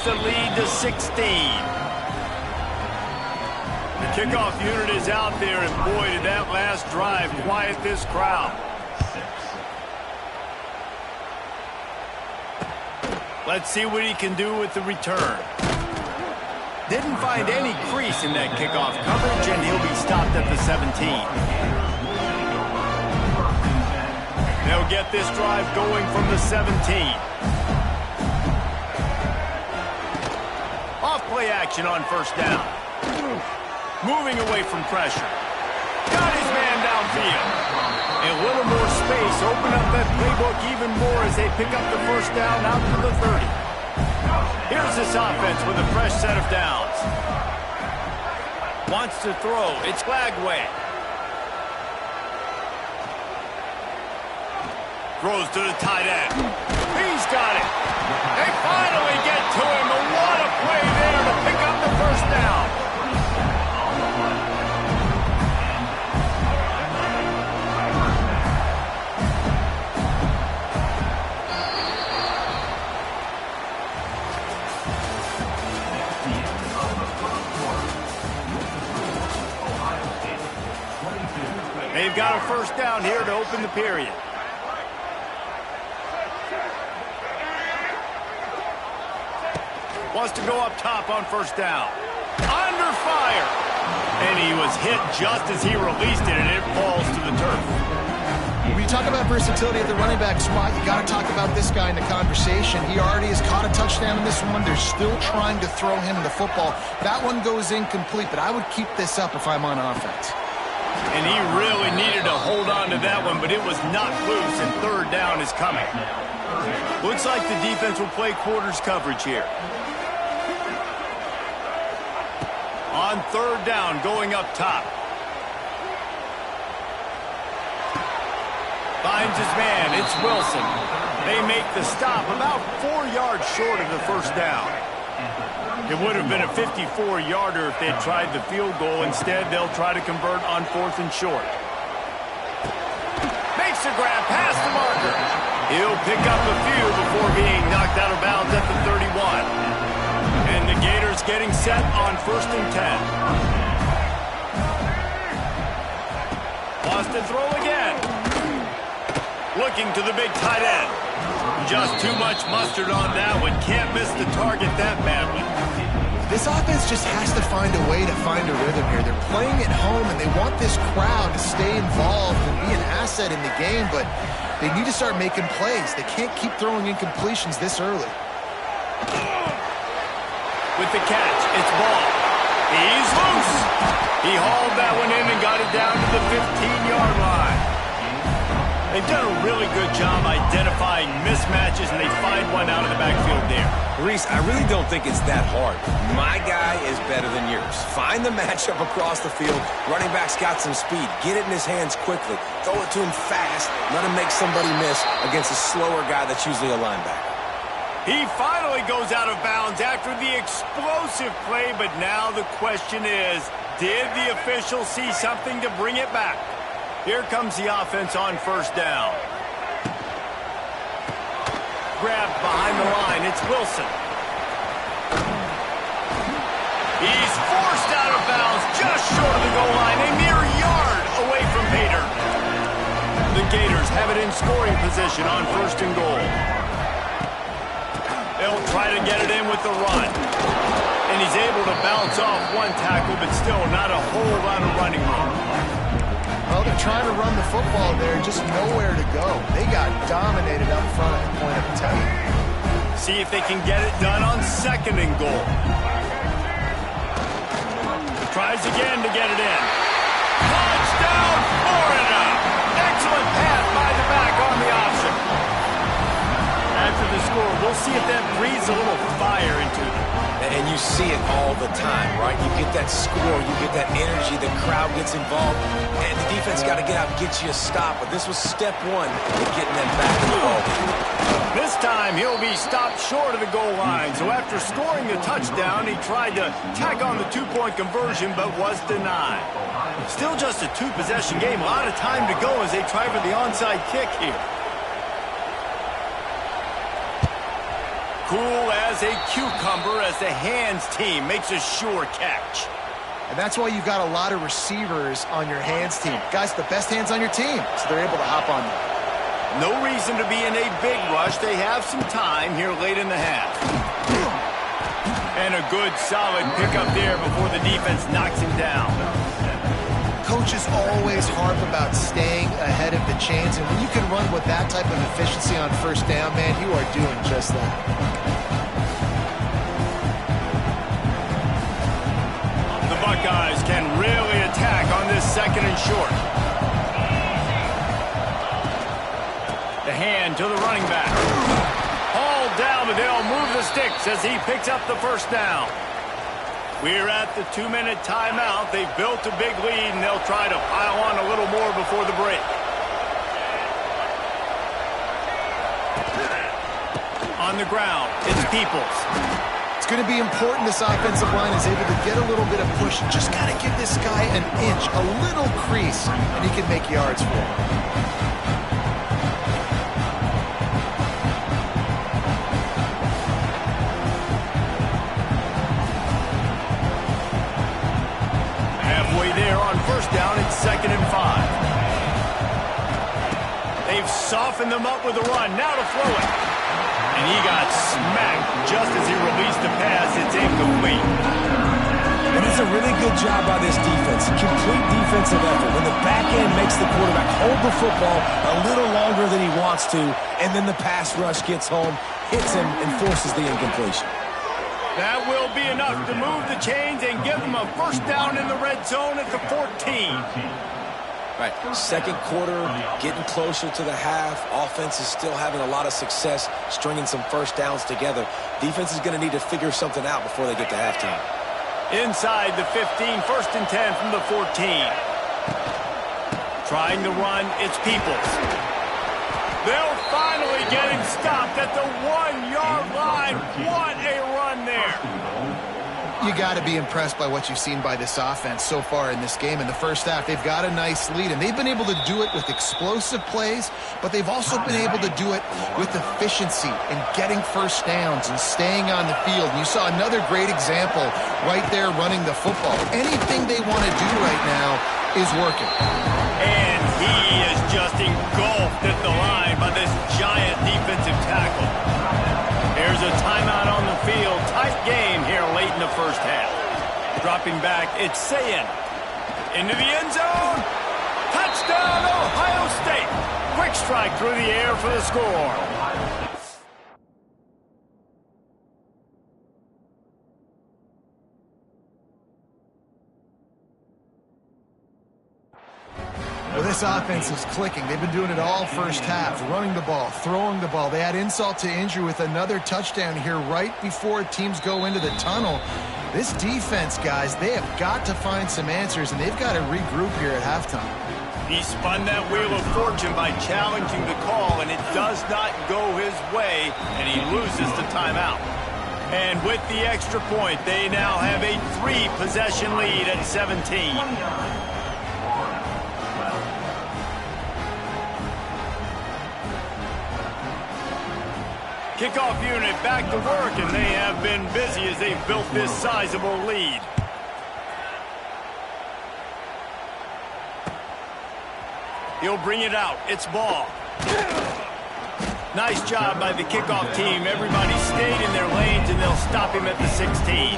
cuts the lead to 16. The kickoff unit is out there, and boy, did that last drive quiet this crowd. Let's see what he can do with the return. Didn't find any crease in that kickoff coverage, and he'll be stopped at the 17. They'll get this drive going from the 17. Off play action on first down. Moving away from pressure. Got his man downfield. A little more space. Open up that playbook even more as they pick up the first down out to the 30. Here's this offense with a fresh set of downs. Wants to throw. It's Flagway. Throws to the tight end. He's got it. They finally get to him. And what a play there to pick up the first down. They've got a first down here to open the period. Wants to go up top on first down. Under fire. And he was hit just as he released it, and it falls to the turf. When you talk about versatility at the running back spot, you got to talk about this guy in the conversation. He already has caught a touchdown in this one. They're still trying to throw him the football. That one goes incomplete, but I would keep this up if I'm on offense. And he really needed to hold on to that one, but it was not loose, and third down is coming. Looks like the defense will play quarters coverage here. On third down, going up top. Finds his man. It's Wilson. They make the stop about 4 yards short of the first down. It would have been a 54-yarder if they had tried the field goal. Instead, they'll try to convert on 4th and short. Makes a grab past the marker. He'll pick up a few before being knocked out of bounds at the 31. And the Gators getting set on 1st and 10. Wants to throw again. Looking to the big tight end. Just too much mustard on that one. Can't miss the target that badly. This offense just has to find a way to find a rhythm here. They're playing at home, and they want this crowd to stay involved and be an asset in the game, but they need to start making plays. They can't keep throwing incompletions this early. With the catch, it's Ball. He's loose. He hauled that one in and got it down to the 15-yard line. They've done a really good job identifying mismatches, and they find one out of the backfield there. Reese, I really don't think it's that hard. My guy is better than yours. Find the matchup across the field. Running back's got some speed. Get it in his hands quickly. Throw it to him fast. Let him make somebody miss against a slower guy that's usually a linebacker. He finally goes out of bounds after the explosive play, but now the question is, did the official see something to bring it back? Here comes the offense on first down. Grabbed behind the line. It's Wilson. He's forced out of bounds just short of the goal line. A mere yard away from Pater. The Gators have it in scoring position on 1st and goal. They'll try to get it in with the run. And he's able to bounce off one tackle, but still not a whole lot of running room. Well, they're trying to run the football there, just nowhere to go. They got dominated up front at the point of attack. See if they can get it done on 2nd and goal. Tries again to get it in. Touchdown, Florida! Excellent pass by the back on the option. After the score, we'll see if that breathes a little fire into them. And you see it all the time, right? You get that score, you get that energy, the crowd gets involved, and the defense got to get out and get you a stop. But this was step one in getting them back involved. This time, he'll be stopped short of the goal line. So after scoring the touchdown, he tried to tack on the 2-point conversion, but was denied. Still just a 2-possession game. A lot of time to go as they try for the onside kick here. cool as a cucumber as the hands team makes a sure catch. And that's why you've got a lot of receivers on your hands team. Guys, the best hands on your team, so they're able to hop on them. No reason to be in a big rush. They have some time here late in the half. And a good, solid pickup there before the defense knocks him down. Coaches always harp about staying ahead of the chains, and when you can run with that type of efficiency on first down, man, you are doing just that. The Buckeyes can really attack on this 2nd and short. The hand to the running back. Hauled down, but they'll move the sticks as he picks up the first down. We're at the 2-minute timeout. They've built a big lead, and they'll try to pile on a little more before the break. On the ground, it's Peoples. It's going to be important this offensive line is able to get a little bit of push. Just got to give this guy an inch, a little crease, and he can make yards for him. Down at 2nd and 5. They've softened them up with a run. Now to throw it. And he got smacked just as he released the pass. It's incomplete. And it's a really good job by this defense. Complete defensive effort. When the back end makes the quarterback hold the football a little longer than he wants to, and then the pass rush gets home, hits him, and forces the incompletion. That will be enough to move the chains and give them a first down in the red zone at the 14. Right, 2nd quarter, getting closer to the half. Offense is still having a lot of success stringing some first downs together. Defense is going to need to figure something out before they get to halftime. Inside the 15, 1st and 10 from the 14. Trying to run, it's Peoples. They'll finally get him stopped at the 1-yard line. What a run there. You got to be impressed by what you've seen by this offense so far in this game. In the first half, they've got a nice lead, and they've been able to do it with explosive plays, but they've also been able to do it with efficiency and getting first downs and staying on the field. And you saw another great example right there running the football. Anything they want to do right now is working. And he is just engulfed at the line by this giant defensive tackle. There's a timeout on the field. Tight game here late in the first half. Dropping back, it's Sayin. Into the end zone. Touchdown, Ohio State. Quick strike through the air for the score. Well, this offense is clicking. They've been doing it all first half, running the ball, throwing the ball. They had insult to injury with another touchdown here right before teams go into the tunnel. This defense, guys, they have got to find some answers, and they've got to regroup here at halftime. He spun that wheel of fortune by challenging the call, and it does not go his way, and he loses the timeout. And with the extra point, they now have a 3-possession lead at 17. Kickoff unit back to work, and they have been busy as they've built this sizable lead. He'll bring it out. It's Ball. Nice job by the kickoff team. Everybody stayed in their lanes, and they'll stop him at the 16.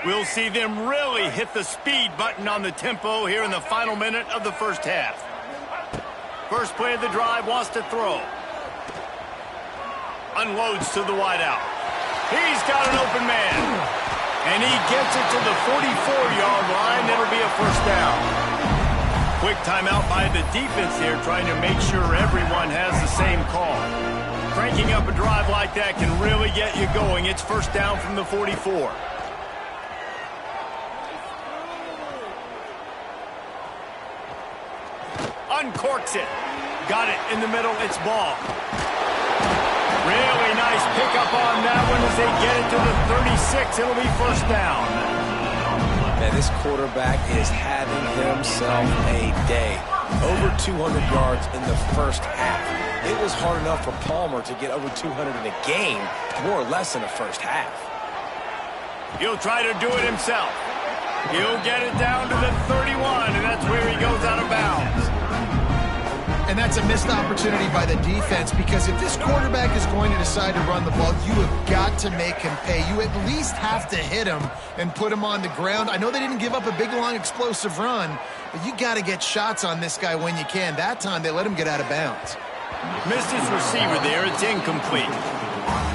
We'll see them really hit the speed button on the tempo here in the final minute of the first half. First play of the drive, wants to throw. Unloads to the wideout. He's got an open man. And he gets it to the 44-yard line. That'll be a first down. Quick timeout by the defense here, trying to make sure everyone has the same call. Cranking up a drive like that can really get you going. It's first down from the 44. Uncorks it. Got it in the middle. It's Ball. Really nice pick up on that one as they get it to the 36. It'll be first down. Man, this quarterback is having himself a day. Over 200 yards in the first half. It was hard enough for Palmer to get over 200 in a game, more or less in the first half. He'll try to do it himself. He'll get it down to the 31, and that's where he goes out of bounds. And that's a missed opportunity by the defense, because if this quarterback is going to decide to run the ball, you have got to make him pay. You at least have to hit him and put him on the ground. I know they didn't give up a big, long, explosive run, but you got to get shots on this guy when you can. That time, they let him get out of bounds. Missed his receiver there. It's incomplete.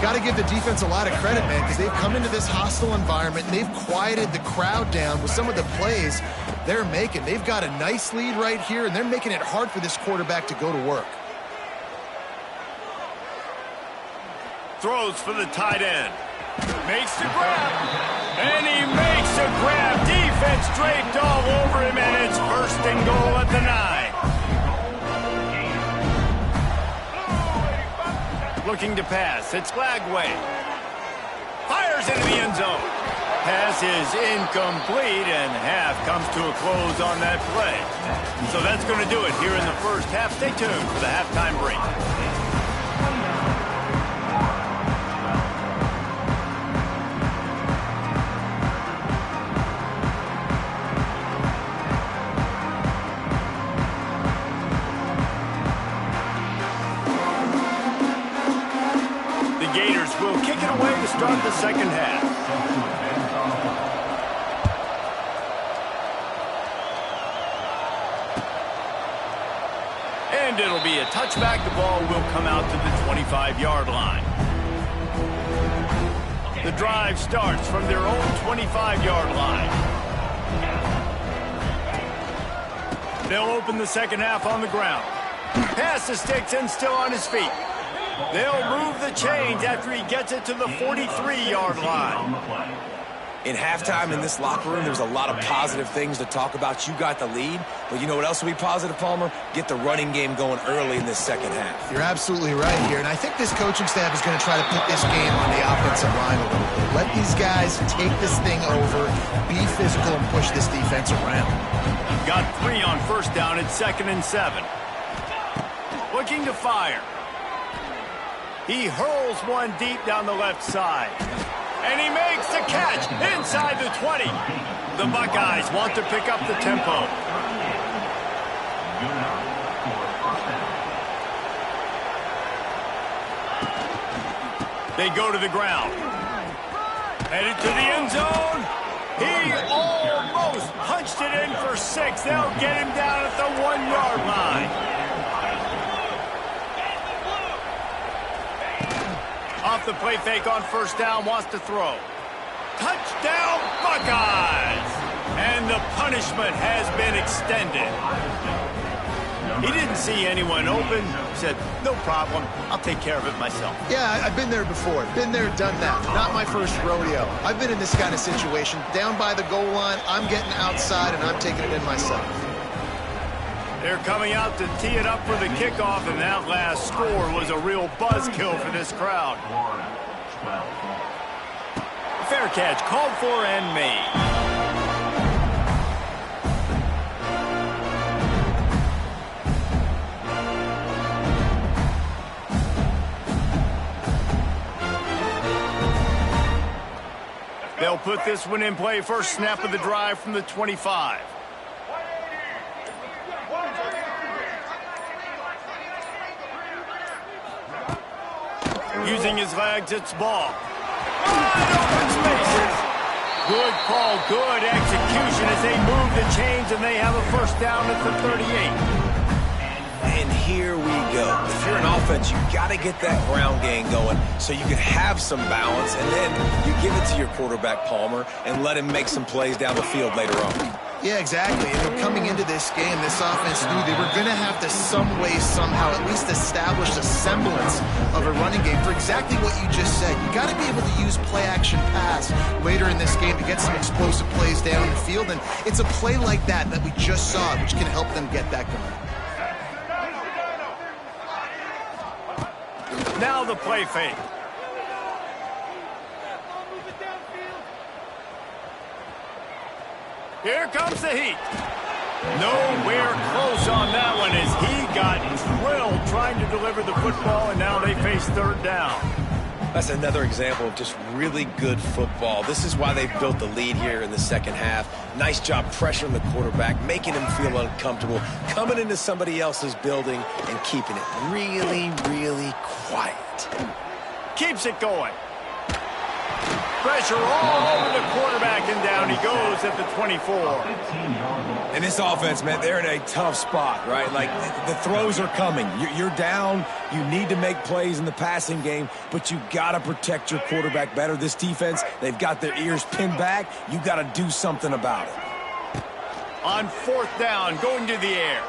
Got to give the defense a lot of credit, man, because they've come into this hostile environment and they've quieted the crowd down with some of the plays they're making. They've got a nice lead right here, and they're making it hard for this quarterback to go to work. Throws for the tight end. Makes the grab. And he makes a grab. Defense draped all over him, and it's first and goal at the 9. Looking to pass. It's Lagway. Fires into the end zone. Pass is incomplete, and half comes to a close on that play. So that's going to do it here in the first half. Stay tuned for the halftime break. Will kick it away to start the second half. And it'll be a touchback. The ball will come out to the 25-yard line. The drive starts from their own 25-yard line. They'll open the second half on the ground. Pass to Sticks still on his feet. They'll move the chains after he gets it to the 43-yard line. In halftime in this locker room, there's a lot of positive things to talk about. You got the lead, but you know what else will be positive, Palmer? Get the running game going early in this second half. You're absolutely right here, and I think this coaching staff is going to try to put this game on the offensive line a little bit. Let these guys take this thing over, be physical, and push this defense around. Got 3 on first down. It's 2nd and 7. Looking to fire. He hurls one deep down the left side. And he makes the catch inside the 20. The Buckeyes want to pick up the tempo. They go to the ground. Headed to the end zone. He almost punched it in for 6. They'll get him down at the 1-yard line. Off the play fake on first down, wants to throw. Touchdown, Buckeyes! And the punishment has been extended. He didn't see anyone open. Said, no problem, I'll take care of it myself. Yeah, I've been there before. Been there, done that. Not my first rodeo. I've been in this kind of situation. Down by the goal line, I'm getting outside, and I'm taking it in myself. They're coming out to tee it up for the kickoff, and that last score was a real buzzkill for this crowd. Fair catch, called for and made. They'll put this one in play. First snap of the drive from the 25. Using his legs, it's ball. Wide open spaces. Good call, good execution as they move the chains, and they have a first down at the 38. And here we go. If you're an offense, you got to get that ground game going so you can have some balance, and then you give it to your quarterback, Palmer, and let him make some plays down the field later on. Yeah, exactly. And coming into this game, this offense knew they were going to have to some way, somehow, at least establish a semblance of a running game for exactly what you just said. You got to be able to use play-action pass later in this game to get some explosive plays down the field. And it's a play like that that we just saw, which can help them get that going. Now the play fake. Here comes the heat. Nowhere close on that one as he got drilled trying to deliver the football, and now they face third down. That's another example of just really good football. This is why they've built the lead here in the second half. Nice job pressuring the quarterback, making him feel uncomfortable, coming into somebody else's building and keeping it really, really quiet. Keeps it going. Pressure all over the quarterback, and down he goes at the 24. And this offense, man, they're in a tough spot, right? Like, the throws are coming. You're down. You need to make plays in the passing game, but you got to protect your quarterback better. This defense, they've got their ears pinned back. You got to do something about it. On fourth down, going to the air.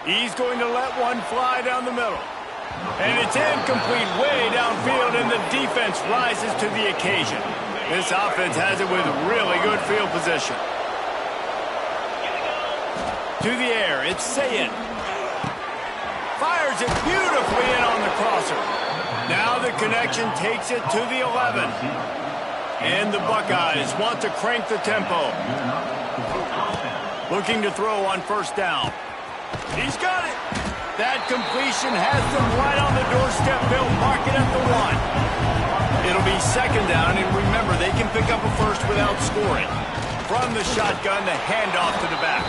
He's going to let one fly down the middle. And it's incomplete way downfield, and the defense rises to the occasion. This offense has it with really good field position. To the air, it's Sayed. Fires it beautifully in on the crosser. Now the connection takes it to the 11. And the Buckeyes want to crank the tempo. Looking to throw on first down. He's got it. That completion has them right on the doorstep. They'll mark it at the 1. It'll be second down, and remember, they can pick up a first without scoring. From the shotgun, the handoff to the back.